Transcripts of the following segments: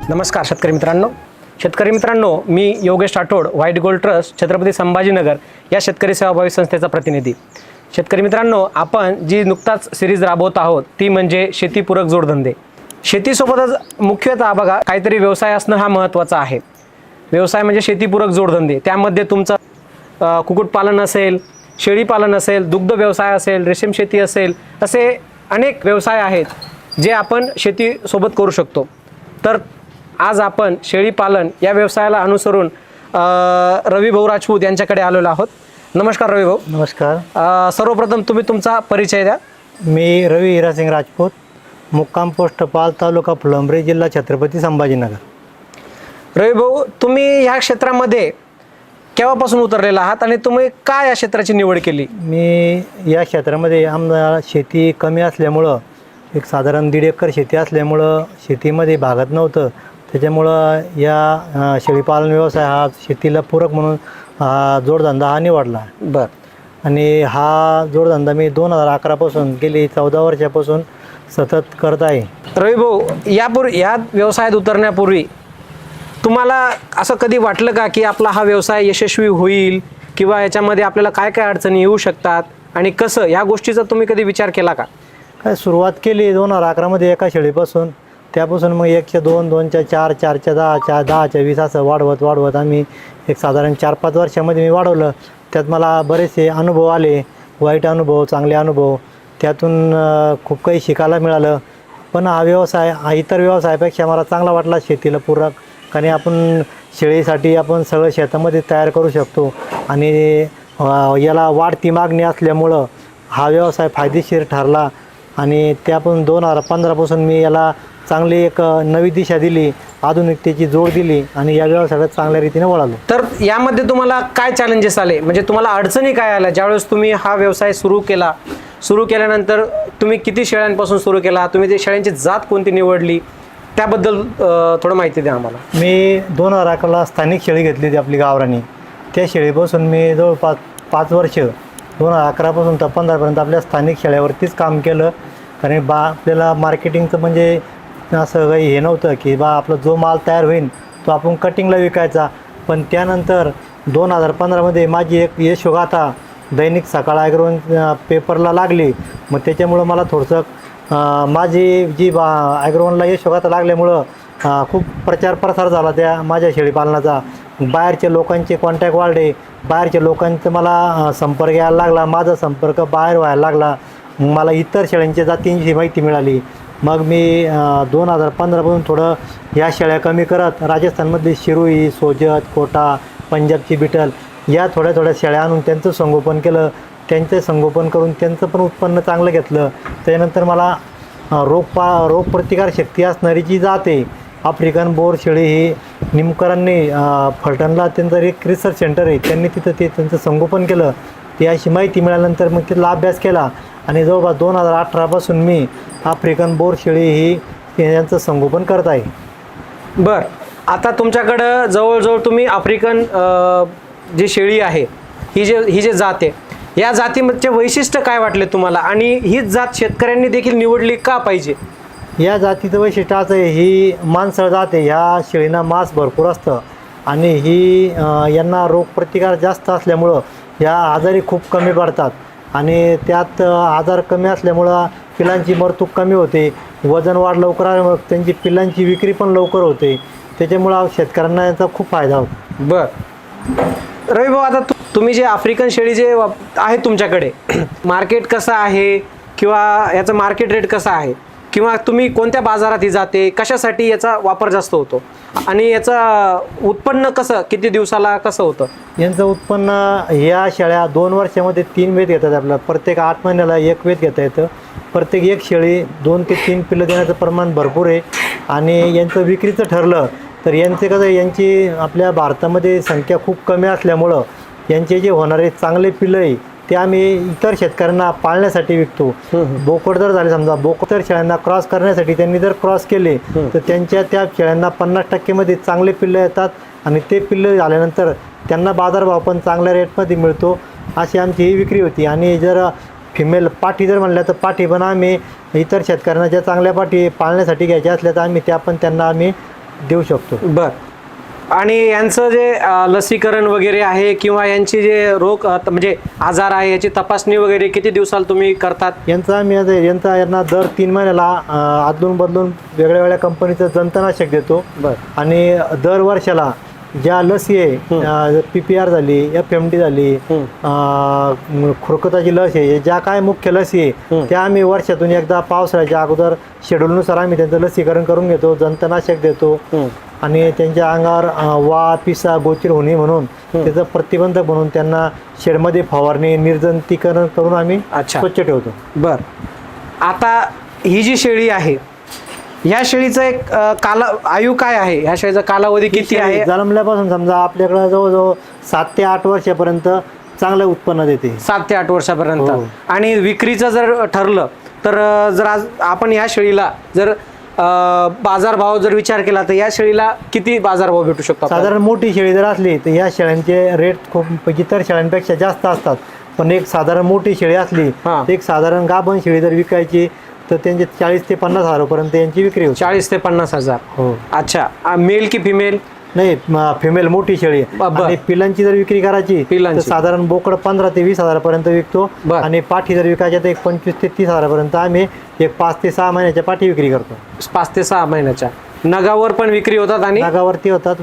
नमस्कार शेतकरी मित्रांनो, मी Yogesh Rathod, white gold trust, Chhatrapati Sambhajinagar या शेतकरी सेवाभावी संस्थेचा प्रतिनिधी. शेतकरी मित्रांनो, आपण जी नुकताच सिरीज राबवत आहोत ती म्हणजे शेतीपूरक जोडधंदे. शेतीसोबतच मुख्यतः बघा, काहीतरी व्यवसाय असणं हा महत्त्वाचा आहे. व्यवसाय म्हणजे शेतीपूरक जोडधंदे. त्यामध्ये तुमचं कुक्कुटपालन असेल, शेळीपालन असेल, दुग्ध व्यवसाय असेल, रेशीम शेती असेल, असे अनेक व्यवसाय आहेत जे आपण शेतीसोबत करू शकतो. तर आज आपण शेळीपालन या व्यवसायाला अनुसरून रवी भाऊ राजपूत यांच्याकडे आलेलो आहोत. नमस्कार रवी भाऊ. नमस्कार. सर्वप्रथम तुम्ही तुमचा परिचय द्या. मी रवी हिरासिंग राजपूत, मुक्काम पोस्ट पाल, तालुका फुलंब्री, जिल्हा छत्रपती संभाजीनगर. रवी भाऊ, तुम्ही ह्या क्षेत्रामध्ये केव्हापासून उतरलेला आहात आणि तुम्ही काय या क्षेत्राची निवड केली? मी या क्षेत्रामध्ये आम्हाला शेती कमी असल्यामुळं, एक साधारण 1.5 एकर शेती असल्यामुळं शेतीमध्ये भागत नव्हतं. त्याच्यामुळं या शेळीपालन व्यवसाय हा शेतीला पूरक म्हणून जोडधंदा हा निवडला. बरं. आणि हा जोडधंदा मी 2011पासून गेली 14 वर्षापासून सतत करत आहे. रवी भाऊ, या व्यवसायात उतरण्यापूर्वी तुम्हाला असं कधी वाटलं का की आपला हा व्यवसाय यशस्वी होईल किंवा याच्यामध्ये आपल्याला काय काय अडचणी येऊ शकतात आणि कसं, या गोष्टीचा तुम्ही कधी विचार केला का? काय सुरुवात केली 2011मध्ये एका शेळीपासून. त्यापासून मग 1च्या 2, 2च्या 4, 4च्या 10, 10च्या 20 असं वाढवत आम्ही एक साधारण 4-5 वर्षामध्ये मी वाढवलं. त्यात मला बरेचसे अनुभव आले, वाईट अनुभव, चांगले अनुभव. त्यातून खूप काही शिकायला मिळालं. पण हा व्यवसाय इतर व्यवसायापेक्षा मला चांगला वाटला, शेतीला पूरक. कारण आपण शेळीसाठी आपण सगळं शेतामध्ये तयार करू शकतो आणि याला वाढती मागणी असल्यामुळं हा व्यवसाय फायदेशीर ठरला. आणि त्यापासून 2015पासून मी याला चांगली एक नवी दिशा दिली, आधुनिकतेची जोड दिली आणि या व्यवसायात चांगल्या रीतीने वळालो. तर यामध्ये तुम्हाला काय चॅलेंजेस आले, म्हणजे तुम्हाला अडचणी काय आल्या ज्यावेळेस तुम्ही हा व्यवसाय सुरू केल्यानंतर तुम्ही किती शेळ्यांपासून सुरू केला, तुम्ही ते शेळ्यांची जात कोणती निवडली, त्याबद्दल थोडं माहिती द्या आम्हाला. मी 2011ला स्थानिक शेळी घेतली होती आपली गावरानी. त्या शेळीपासून मी जवळपास 5 वर्ष 2011पासून तर 15पर्यंत आपल्या स्थानिक शेळ्यावरतीच काम केलं. कारण आपल्याला मार्केटिंगचं म्हणजे असं काही हे नव्हतं की आपला जो माल तयार होईल तो आपण कटिंगला विकायचा. पण त्यानंतर 2015मध्ये माझी एक यशोगाथा दैनिक सकाळ ॲग्रोवन पेपरला लागली. मग त्याच्यामुळं मला थोडंसं माझी जी ॲग्रोवनला यशोगाथा लागल्यामुळं खूप प्रचार प्रसार झाला त्या माझ्या शेळीपालनाचा. बाहेरच्या लोकांचे कॉन्टॅक्ट वाढले, बाहेरच्या लोकांचं मला संपर्क यायला लागला, माझा संपर्क बाहेर व्हायला लागला. मला इतर शेळ्यांच्या जातींची माहिती मिळाली. मग मी 2015पासून थोडं ह्या शेळ्या कमी करत राजस्थानमधली शिरोई, सोजत, कोटा, पंजाबची बिटल या थोड्या शेळ्या आणून त्यांचं संगोपन केलं. त्यांचं संगोपन करून त्यांचं पण उत्पन्न चांगलं घेतलं. त्यानंतर मला रोगप्रतिकार शक्ती असणारी जी जात आहे आफ्रिकन बोर शेळी, ही निमकरांनी फलटणला त्यांचं एक रिसर्च सेंटर आहे, त्यांनी तिथं ते त्यांचं संगोपन केलं. ती अशी माहिती मिळाल्यानंतर मग तिथला अभ्यास केला आणि जवळपास 2018पासून मी आफ्रिकन बोर शेळी ही यांचं संगोपन करत आहे. बरं, आता तुमच्याकडं जवळजवळ तुम्ही आफ्रिकन जी शेळी आहे, ही जे जात आहे, या जातीचे वैशिष्ट्य काय वाटले तुम्हाला आणि हीच जात शेतकऱ्यांनी देखील निवडली का पाहिजे? या जातीचं वैशिष्ट्य असं आहे, ही मांसल जात आहे. ह्या शेळींना मांस भरपूर असतं आणि ही यांना रोगप्रतिकार जास्त असल्यामुळं ह्या आजारी खूप कमी पडतात आणि त्यात आजार कमी असल्यामुळं पिलांची मरतूक कमी होते, वजन वाढ लवकर आल्यामुळं त्यांची पिलांची विक्री पण लवकर होते. त्याच्यामुळं शेतकऱ्यांना याचा खूप फायदा होतो. बरं रवी भाऊ, आता तुम्ही जे आफ्रिकन शेळी जे आहे तुमच्याकडे, मार्केट कसं आहे किंवा याचं मार्केट रेट कसा आहे किंवा तुम्ही कोणत्या बाजारात ही जाते, कशासाठी याचा वापर जास्त होतो आणि याचं उत्पन्न कसं, किती दिवसाला कसं होतं? यांचं उत्पन्न, ह्या शेळ्या 2 वर्षामध्ये 3 वेध घेतात. आपल्याला प्रत्येक 8 महिन्याला 1 वेध घेता येतं. प्रत्येक एक शेळी 2 ते 3 पिल्लं देण्याचं प्रमाण भरपूर आहे. आणि यांचं विक्रीचं ठरलं तर यांचे कसं, यांची आपल्या भारतामध्ये संख्या खूप कमी असल्यामुळं यांचे जे होणारे चांगले पिल्लं आहे ते आम्ही इतर शेतकऱ्यांना पाळण्यासाठी विकतो. बोकड जर झाले समजा, बोकड शेळ्यांना क्रॉस करण्यासाठी त्यांनी जर क्रॉस केले तर त्यांच्या त्या शेळ्यांना 50% चांगले पिल्लं येतात आणि ते पिल्लं झाल्यानंतर त्यांना बाजारभाव पण चांगल्या रेटमध्ये मिळतो. अशी आमची ही विक्री होती. आणि जर फिमेल पाठी जर म्हणल्या तर पाठी पण आम्ही इतर शेतकऱ्यांना ज्या चांगल्या पाठी पाळण्यासाठी घ्यायच्या असल्या तर आम्ही त्या पण त्यांना आम्ही देऊ शकतो. बर. आणि यांचं जे लसीकरण वगैरे आहे किंवा यांची जे रोग म्हणजे आजार आहे याची तपासणी वगैरे किती दिवसाला तुम्ही करतात? यांना दर 3 महिन्याला अदलून बदलून वेगळ्या वेगळ्या कंपनीचं जंतुनाशक देतो. बर. आणि दर वर्षाला ज्या लसी आहे, PPR झाली, FMD झाली, खुरकताची लस आहे, ज्या काय मुख्य लसी आहे त्या आम्ही वर्षातून एकदा पावसाळ्याच्या अगोदर शेड्यूलनुसार आम्ही त्यांचं लसीकरण करून घेतो, जंतुनाशक देतो. आणि त्यांच्या अंगावर वा पिसा गोचर होणे म्हणून त्याचं प्रतिबंधक म्हणून त्यांना शेडमध्ये फवारणी निर्जंतुकीकरण करून आम्ही स्वच्छ ठेवतो. बर. आता ही जी शेळी आहे ह्या शेळीचं एक आयु काय आहे? ह्या शेळीचा कालावधी किती आहे? जन्मल्यापासून समजा आपल्याकडे जवळजवळ 7 ते 8 वर्षापर्यंत चांगलं उत्पन्न देते. 7 ते 8 वर्षापर्यंत. आणि विक्रीचं जर ठरलं तर जर आज आपण ह्या शेळीला जर बाजारभाव जर विचार केला तर या शेळीला किती बाजारभाव भेटू शकतो? साधारण मोठी शेळी जर असली तर या शेळ्यांचे रेट खूप इतर शेळ्यांपेक्षा जास्त असतात. पण एक साधारण मोठी शेळी असली तर एक साधारण गाभण शेळी जर विकायची तर त्यांचे 40 ते 50 हजारापर्यंत यांची विक्री होते. 40 ते 50 हजार. हो. अच्छा. मेल की फिमेल? नाही, फिमेल मोठी शेळी. आणि पिलांची जर विक्री करायची तर साधारण बोकड 15 ते 20 हजारापर्यंत विकतो. आणि पाठी जर विकायच्या तर एक 25 ते 30 हजारापर्यंत आम्ही एक 5 ते 6 महिन्याच्या पाठी विक्री करतो. 5 ते 6 महिन्याच्या. नगावर पण विक्री होतात आणि नगावरती होतात,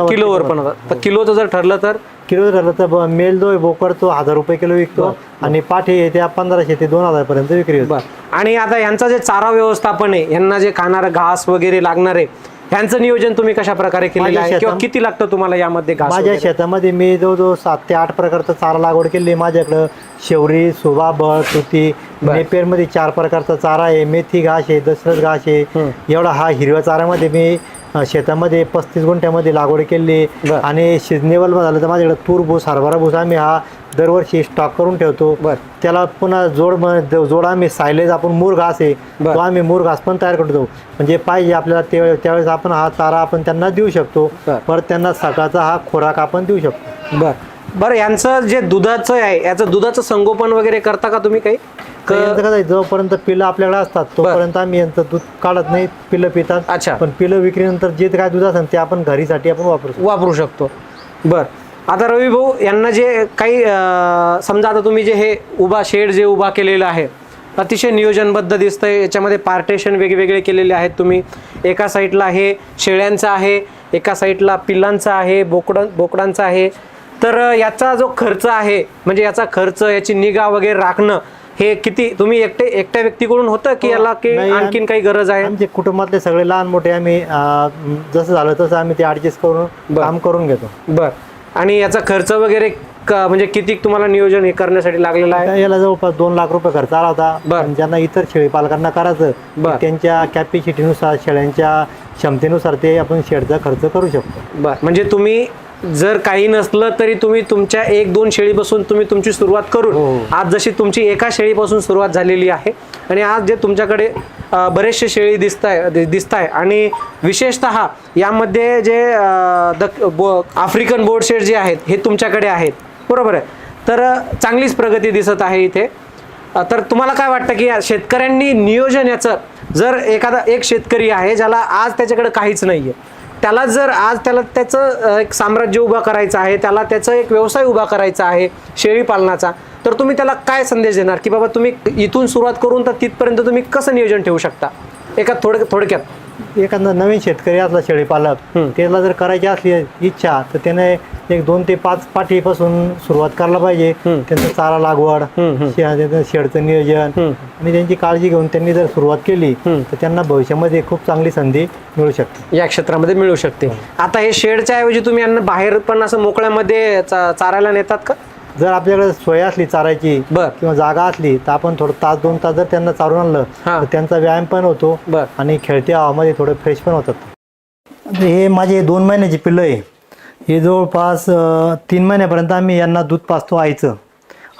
किलोवर पण होतात. तर किलोचं जर ठरलं तर मेल जो बोकड तो 1000 रुपये किलो विकतो आणि पाठी त्या 1500 ते 2000 पर्यंत विक्री होते. आणि आता यांचा जे चारा व्यवस्थापन आहे, यांना जे खाणारं घास वगैरे लागणार आहे, ह्यांचं नियोजन तुम्ही कशा प्रकारे केलेलं आहे किंवा किती लागतं तुम्हाला यामध्ये घास? माझ्या शेतामध्ये मी जवळजवळ 7 ते 8 प्रकारचा चारा लागवड केली. माझ्याकडं शेवरी, सुबा, बळ, तुती, नेपेरमध्ये 4 प्रकारचा चारा आहे, मेथी घास आहे, दशरथ घास आहे. एवढा हा हिरव्या चाऱ्यामध्ये मी शेतामध्ये 35 गुंठ्यामध्ये लागवड केली. आणि सिजनेबल झालं तर माझ्याकडे तूर भूस, हरभरा भूस आम्ही हा दरवर्षी स्टॉक करून ठेवतो. त्याला पुन्हा जोड आम्ही सायलेज आपण मूर घास आहे तो आम्ही मूर घास पण तयार करतो. म्हणजे पाहिजे आपल्याला त्यावेळेस आपण हा चारा आपण त्यांना देऊ शकतो. परत त्यांना सकाळचा हा खोराक आपण देऊ शकतो. बरं. यांचं जे दुधाचं आहे याचं दुधाचं संगोपन वगैरे करता का तुम्ही काही? जोपर्यंत पिलं आपल्याकडे असतात तोपर्यंत आम्ही यांचं दूध काढत नाही, पिलं पितात. अच्छा. पण पिलं विक्रीनंतर जे काय दूध असेल ते आपण घरीसाठी आपण वापरू शकतो. बर. आता रवी भाऊ, यांना जे काही समजा आता तुम्ही जे हे शेड जे उभा केलेलं आहे अतिशय नियोजनबद्ध दिसतंय. याच्यामध्ये पार्टेशन वेगवेगळे केलेले आहेत तुम्ही. एका साईडला हे शेळ्यांचं आहे, एका साईडला पिल्लांचं आहे, बोकडांचं आहे. तर याचा जो खर्च आहे म्हणजे याचा खर्च, याची निगा वगैरे राखणं हे किती तुम्ही एकट्या व्यक्तीकडून होतं की याला की आणखीन काही गरज आहे? आमचे कुटुंबातले सगळे लहान मोठे आम्ही जसं झालं तसं आम्ही ते ऍडजस्ट करून काम करून घेतो. बर. आणि याचा खर्च वगैरे म्हणजे किती तुम्हाला नियोजन हे करण्यासाठी लागलेलं आहे? याला जवळपास 2 लाख रुपये खर्च आला होता. ज्यांना इतर शेळी पालकांना करायचं त्यांच्या कॅपॅसिटीनुसार, शेळ्यांच्या क्षमतेनुसार ते आपण शेडचा खर्च करू शकतो. बर. म्हणजे तुम्ही जर काही नसलं तरी तुम्ही तुमच्या 1-2 शेळीपासून तुम्ही तुमची सुरुवात करून आज जशी तुमची एका शेळीपासून सुरुवात झालेली आहे आणि आज जे तुमच्याकडे बरेचसे शेळी दिसत आहे आणि विशेषतः यामध्ये जे आफ्रिकन बोर्ड शेड जे आहेत हे तुमच्याकडे आहेत, बरोबर आहे? तर चांगलीच प्रगती दिसत आहे इथे. तर तुम्हाला काय वाटतं की शेतकऱ्यांनी नियोजन याचं जर एक शेतकरी आहे ज्याला आज त्याच्याकडे काहीच नाही आहे, त्याला जर आज त्याचं एक साम्राज्य उभा करायचं आहे, त्याला त्याचा एक व्यवसाय उभा करायचा आहे शेळी पालनाचा, तर तुम्ही त्याला काय संदेश देणार की बाबा तुम्ही इथून सुरुवात करून तर तिथपर्यंत तुम्ही कसं नियोजन ठेवू शकता? एका थोडक्यात एखादा नवीन शेतकरी असला शेळी पालक त्याला जर करायची असली इच्छा तर त्याने 1-2 ते 5 पाठीपासून सुरुवात करायला पाहिजे. त्यांचं चारा लागवड, शेडचं नियोजन आणि त्यांची काळजी घेऊन त्यांनी जर सुरुवात केली तर त्यांना भविष्यामध्ये खूप चांगली संधी मिळू शकते, या क्षेत्रामध्ये मिळू शकते. आता हे शेडच्या ऐवजी तुम्ही यांना बाहेर पण असं मोकळ्यामध्ये चारायला नेतात का? जर आपल्याकडे सोय असली चारायची किंवा जागा असली तर आपण थोडं 1-2 तास जर त्यांना चारून आणलं तर त्यांचा व्यायाम पण होतो आणि खेळत्या हवामध्ये थोडं फ्रेश पण होतात. हे माझे 2 महिन्याची पिल्लं आहे. हे जवळपास 3 महिन्यापर्यंत आम्ही यांना दूध पाजतो आईचं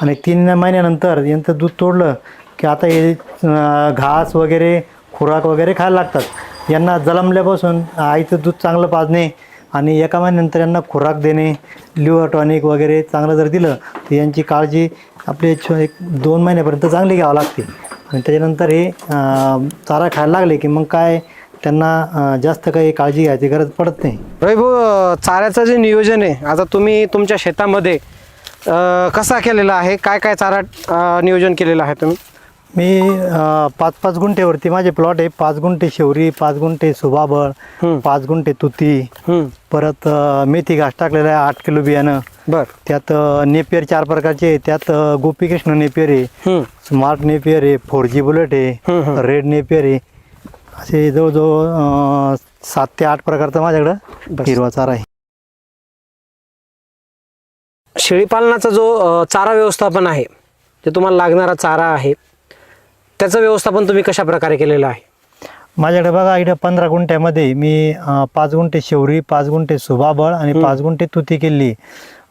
आणि 3 महिन्यानंतर यांचं दूध तोडलं की आता हे घास वगैरे खुराक वगैरे खायला लागतात. यांना जन्मल्यापासून आईचं दूध चांगलं पाजणे आणि एका महिन्यानंतर यांना खुराक देणे, लिव्हर टॉनिक वगैरे चांगलं जर दिलं तर यांची काळजी आपली 1-2 महिन्यापर्यंत चांगली घ्यावं लागते. आणि त्याच्यानंतर हे चारा खायला लागले की मग काय त्यांना जास्त काही काळजी घ्यायची गरज पडत नाही. रवी भाऊ, चाऱ्याचं जे नियोजन आहे आता तुम्ही तुमच्या शेतामध्ये कसा केलेला आहे, काय काय चारा नियोजन केलेलं आहे तुम्ही? मी 5-5 गुंठेवरती माझे प्लॉट आहे. 5 गुंठे शेवरी, 5 गुंठे सुभाबळ, 5 गुंठे तुती, परत मेथी घास टाकलेला आहे 8 किलो बियाणं. बर. त्यात नेपियर 4 प्रकारचे आहे. त्यात गोपीकृष्ण नेपियर आहे, स्मार्ट नेपियर आहे, 4G बुलेट आहे, रेड नेपियर आहे. असे जवळजवळ 7 ते 8 प्रकारचा माझ्याकडं हिरवा चारा आहे. शेळीपालनाचा जो चारा व्यवस्थापन आहे, जे तुम्हाला लागणारा चारा आहे, त्याचं व्यवस्थापन तुम्ही कशा प्रकारे केलेलं आहे? माझ्याकडे बघा, इकडे 15 गुंठ्यामध्ये मी 5 गुंठे शेवरी, 5 गुंठे सुभाबळ आणि 5 गुंठे तुती केली.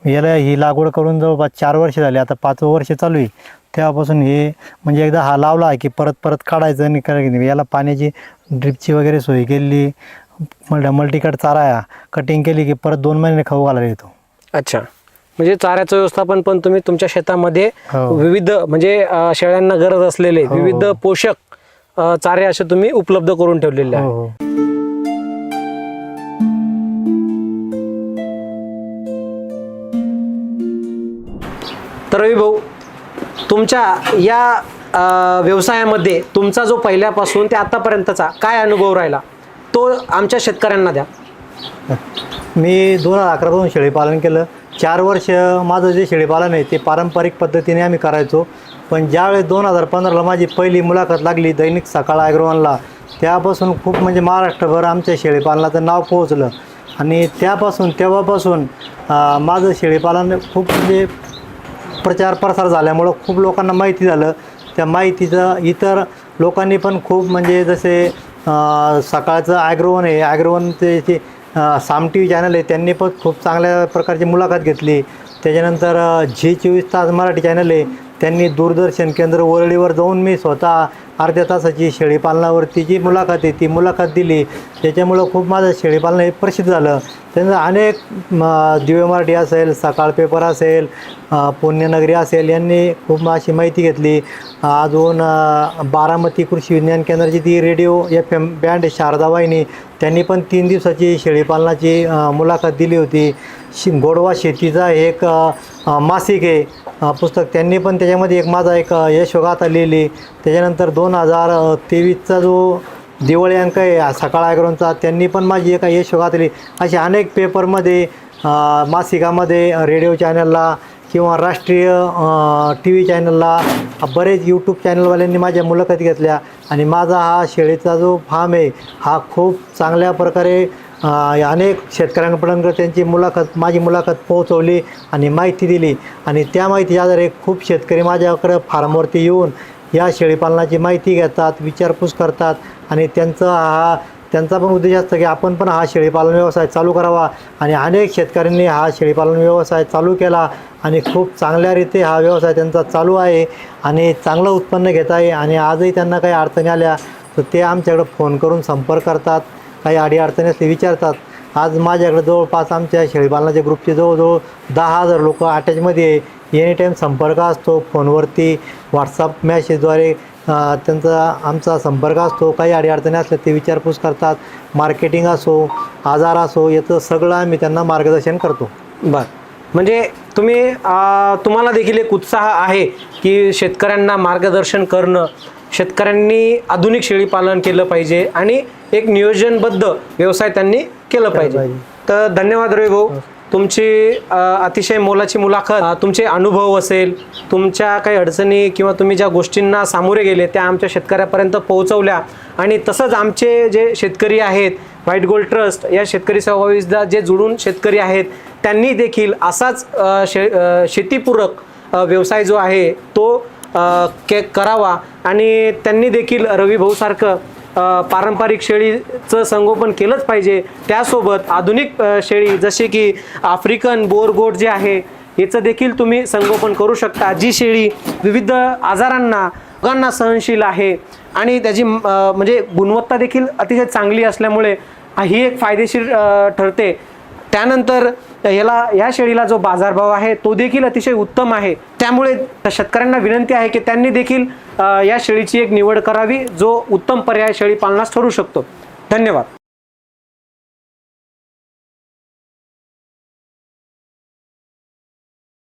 याला ही लागवड करून जवळपास 4 वर्ष झाली. आता 5वं वर्ष चालू आहे. तेव्हापासून हे म्हणजे एकदा हा लावला की परत परत काढायचं आणि करायचं. याला पाण्याची ड्रिपची वगैरे सोय केली. मल्टीकट चारा आहे, कटिंग केली की परत 2 महिने खाऊ घालायला येतो. अच्छा, म्हणजे चाऱ्याचं व्यवस्थापन पण तुम्ही तुमच्या शेतामध्ये विविध म्हणजे शेळ्यांना गरज असलेले विविध पोषक चारे असे तुम्ही उपलब्ध करून ठेवलेले आहे. तर रवी भाऊ, तुमच्या या व्यवसायामध्ये तुमचा जो पहिल्यापासून ते आतापर्यंतचा काय अनुभव राहिला तो आमच्या शेतकऱ्यांना द्या. मी 2011 पासून शेळीपालन केलं. 4 वर्ष माझं जे शेळीपालन आहे ते पारंपरिक पद्धतीने आम्ही करायचो. पण ज्यावेळेस 2015ला माझी पहिली मुलाखत लागली दैनिक सकाळ ॲग्रोवनला, त्यापासून खूप म्हणजे महाराष्ट्रभर आमच्या शेळीपालनाचं नाव पोहोचलं. आणि तेव्हापासून माझं शेळीपालन खूप म्हणजे प्रचार प्रसार झाल्यामुळं खूप लोकांना माहिती झालं. त्या माहितीचं इतर लोकांनी पण खूप म्हणजे जसे सकाळचं ॲग्रोवन आहे, ॲग्रोवनचे जे साम टी व्ही चॅनल आहे त्यांनी पण खूप चांगल्या प्रकारची मुलाखत घेतली. त्याच्यानंतर झी 24 तास मराठी चॅनल आहे, त्यांनी दूरदर्शन केंद्र वरळीवर जाऊन मी स्वतः अर्ध्या तासाची शेळीपालनावरती जी मुलाखत आहे ती मुलाखत दिली. त्याच्यामुळं खूप माझं शेळीपालन हे प्रसिद्ध झालं. त्यांचं अनेक दिव्य मराठी असेल, सकाळ पेपर असेल, पुण्यनगरी असेल, यांनी खूप अशी माहिती घेतली. अजून बारामती कृषी विज्ञान केंद्राची ती रेडिओ FM बँड आहे शारदा वाहिनी, त्यांनी पण 3 दिवसाची शेळीपालनाची मुलाखत दिली होती. गोडवा शेतीचा एक मासिक आहे पुस्तक, त्यांनी पण त्याच्यामध्ये माझा एक यशोगाथा लिहिली. त्याच्यानंतर 2023चा जो दिवाळी अंक आहे सकाळ ॲग्रोवनचा, त्यांनी पण माझी एक यशोगाथा लिहिली. अशा अनेक पेपरमध्ये, मासिकामध्ये, रेडिओ चॅनलला किंवा राष्ट्रीय TV चॅनलला, बरेच यूट्यूब चॅनलवाल्यांनी माझ्या मुलाखती घेतल्या. आणि माझा हा शेळीचा जो फार्म आहे हा खूप चांगल्या प्रकारे अनेक शेतकऱ्यांपर्यंत माझी मुलाखत पोहोचवली आणि माहिती दिली. आणि त्या माहितीच्या आधारे खूप शेतकरी माझ्याकडं फार्मवरती येऊन या शेळीपालनाची माहिती घेतात, विचारपूस करतात. आणि त्यांचा पण उद्देश असतो की आपण पण हा शेळीपालन व्यवसाय चालू करावा. आणि अनेक शेतकऱ्यांनी हा शेळीपालन व्यवसाय चालू केला आणि खूप चांगल्या रीते हा व्यवसाय त्यांचा चालू आहे आणि चांगलं उत्पन्न घेत आहे. आणि आजही त्यांना काही अडचणी आल्या तर ते आमच्याकडे फोन करून संपर्क करतात, काही अडीअडचणी असते विचारतात. आज माझ्याकडे जवळपास आमच्या शेळीपालनाच्या ग्रुपचे जवळजवळ 10,000 लोक अटॅचमध्ये आहे. एनी टाईम संपर्क असतो, फोनवरती, व्हॉट्सअप मॅसेजद्वारे आमचा संपर्क असतो. काही अडीअडचणी असल्या ते विचारपूस करतात. मार्केटिंग असो, आजार असो, याचं सगळं आम्ही त्यांना मार्गदर्शन करतो. बरं, म्हणजे तुम्हाला देखील एक उत्साह आहे की शेतकऱ्यांना मार्गदर्शन करणं, शेतकऱ्यांनी आधुनिक शेळीपालन केलं पाहिजे आणि एक नियोजनबद्ध व्यवसाय त्यांनी केलं पाहिजे. तर धन्यवाद रवी भाऊ, तुमची अतिशय मोलाची मुलाखत, तुमचे अनुभव असेल, तुमच्या काही अडचणी किंवा तुम्ही ज्या गोष्टींना सामोरे गेले त्या आमच्या शेतकऱ्यापर्यंत पोहोचवल्या. आणि तसंच आमचे जे शेतकरी आहेत, व्हाईट गोल्ड ट्रस्ट या शेतकरी सेवा जे जुळून शेतकरी आहेत त्यांनी देखील असाच शेतीपूरक व्यवसाय जो आहे तो करावा. आणि त्यांनी देखील रवी भाऊसारखं पारंपरिक शेळीचं संगोपन केलंच पाहिजे. त्यासोबत आधुनिक शेळी जसे की आफ्रिकन बोर गोट जे आहे याचं देखील तुम्ही संगोपन करू शकता, जी शेळी विविध आजारांना रोगांना सहनशील आहे आणि त्याची म्हणजे गुणवत्ता देखील अतिशय चांगली असल्यामुळे ही एक फायदेशीर ठरते. त्यानंतर या शेळीला जो बाजारभाव आहे तो देखील अतिशय उत्तम आहे. त्यामुळे शेतकऱ्यांना विनंती आहे की त्यांनी देखील या शेळीची एक निवड करावी जो उत्तम पर्याय शेळी पालनास ठरू शकतो. धन्यवाद.